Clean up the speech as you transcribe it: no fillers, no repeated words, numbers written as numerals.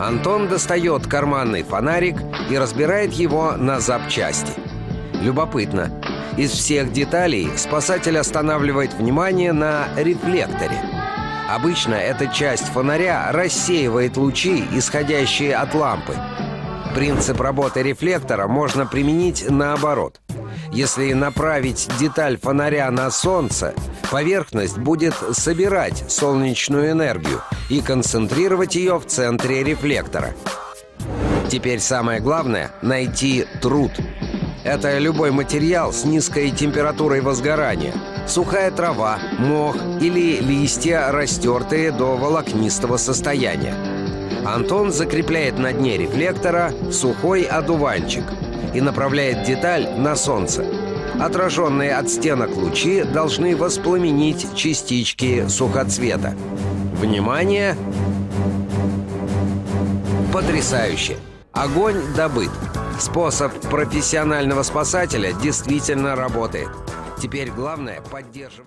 Антон достает карманный фонарик и разбирает его на запчасти. Любопытно. Из всех деталей спасатель останавливает внимание на рефлекторе. Обычно эта часть фонаря рассеивает лучи, исходящие от лампы. Принцип работы рефлектора можно применить наоборот. Если направить деталь фонаря на солнце, поверхность будет собирать солнечную энергию и концентрировать ее в центре рефлектора. Теперь самое главное — найти труд. Это любой материал с низкой температурой возгорания. Сухая трава, мох или листья, растертые до волокнистого состояния. Антон закрепляет на дне рефлектора сухой одуванчик и направляет деталь на солнце. Отраженные от стенок лучи должны воспламенить частички сухоцвета. Внимание! Потрясающе! Огонь добыт. Способ профессионального спасателя действительно работает. Теперь главное — поддерживать...